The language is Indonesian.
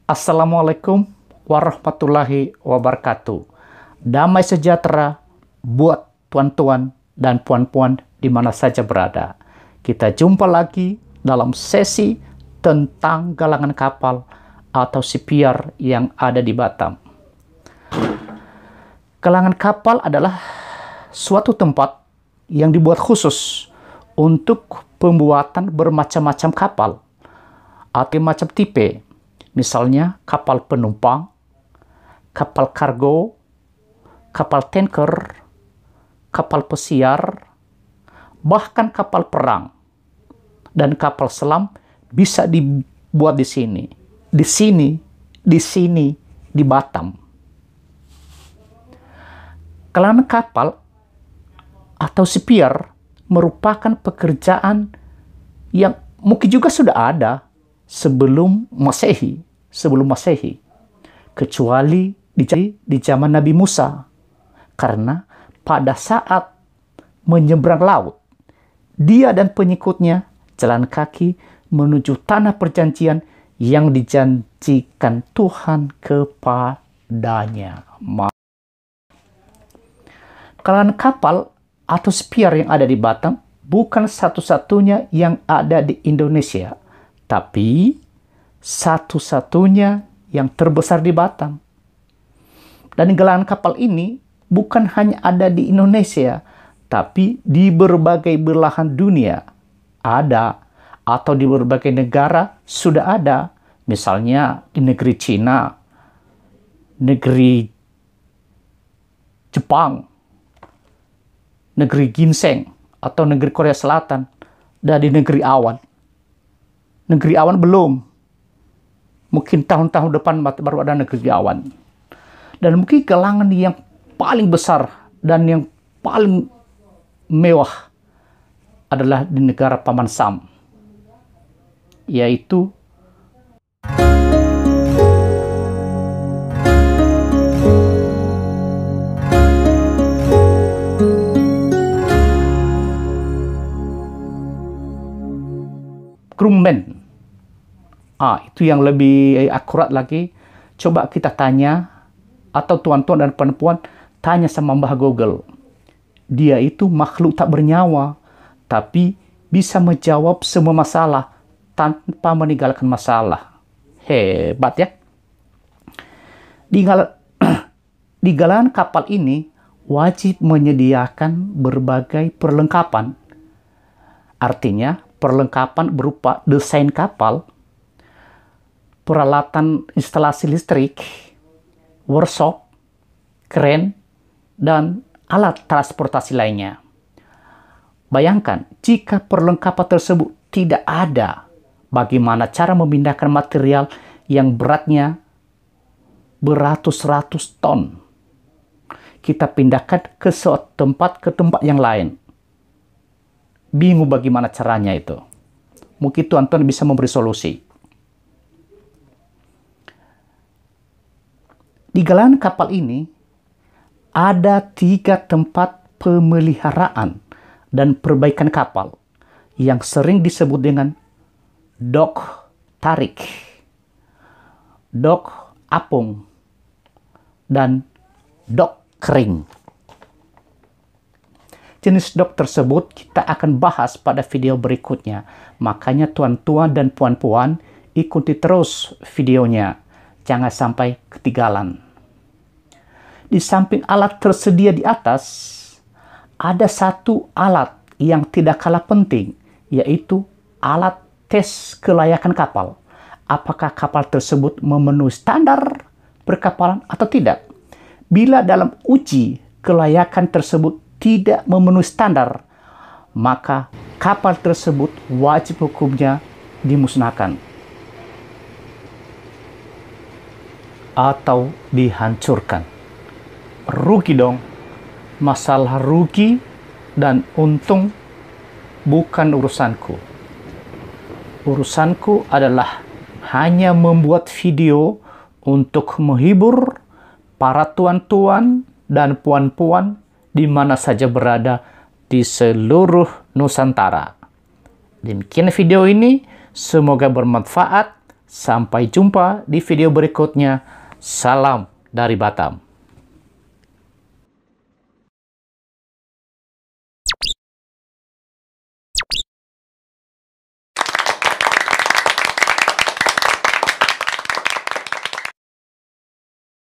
Assalamualaikum warahmatullahi wabarakatuh. Damai sejahtera buat tuan-tuan dan puan-puan di mana saja berada. Kita jumpa lagi dalam sesi tentang galangan kapal atau CPR yang ada di Batam. Galangan kapal adalah suatu tempat yang dibuat khusus untuk pembuatan bermacam-macam kapal atau macam tipe. Misalnya kapal penumpang, kapal kargo, kapal tanker, kapal pesiar, bahkan kapal perang dan kapal selam bisa dibuat di sini, di Batam. Galangan kapal atau CPR merupakan pekerjaan yang mungkin juga sudah ada sebelum Masehi, kecuali di zaman Nabi Musa, karena pada saat menyeberang laut, dia dan pengikutnya jalan kaki menuju tanah perjanjian yang dijanjikan Tuhan kepadanya. Galangan kapal atau CPR yang ada di Batam bukan satu-satunya yang ada di Indonesia, tapi satu-satunya yang terbesar di Batam. Dan galangan kapal ini bukan hanya ada di Indonesia, tapi di berbagai belahan dunia ada, atau di berbagai negara sudah ada. Misalnya di negeri Cina, negeri Jepang, negeri Ginseng, atau negeri Korea Selatan, dan di negeri Awan. Negeri Awan belum. Mungkin tahun-tahun depan baru ada negeri Awan. Dan mungkin galangan yang paling besar dan yang paling mewah adalah di negara Paman Sam, yaitu Grumman. Itu yang lebih akurat lagi. Coba kita tanya, atau tuan-tuan dan puan-puan tanya sama Mbah Google. Dia itu makhluk tak bernyawa, tapi bisa menjawab semua masalah tanpa meninggalkan masalah. Hebat ya. Di galangan kapal ini wajib menyediakan berbagai perlengkapan. Artinya perlengkapan berupa desain kapal, peralatan instalasi listrik, workshop, kren, dan alat transportasi lainnya. Bayangkan, jika perlengkapan tersebut tidak ada, bagaimana cara memindahkan material yang beratnya beratus-ratus ton? Kita pindahkan ke suatu tempat ke tempat yang lain. Bingung bagaimana caranya itu. Mungkin tuan-tuan bisa memberi solusi. Di galangan kapal ini ada 3 tempat pemeliharaan dan perbaikan kapal yang sering disebut dengan dok tarik, dok apung, dan dok kering. Jenis dok tersebut kita akan bahas pada video berikutnya. Makanya tuan-tuan dan puan-puan ikuti terus videonya. Jangan sampai ketinggalan. Di samping alat tersedia di atas, ada satu alat yang tidak kalah penting, yaitu alat tes kelayakan kapal. Apakah kapal tersebut memenuhi standar perkapalan atau tidak? Bila dalam uji kelayakan tersebut tidak memenuhi standar, maka kapal tersebut wajib hukumnya dimusnahkan atau dihancurkan. Rugi dong. Masalah rugi dan untung bukan urusanku. Urusanku adalah hanya membuat video untuk menghibur para tuan-tuan dan puan-puan di mana saja berada di seluruh Nusantara. Demikian video ini, semoga bermanfaat. Sampai jumpa di video berikutnya. Salam dari Batam.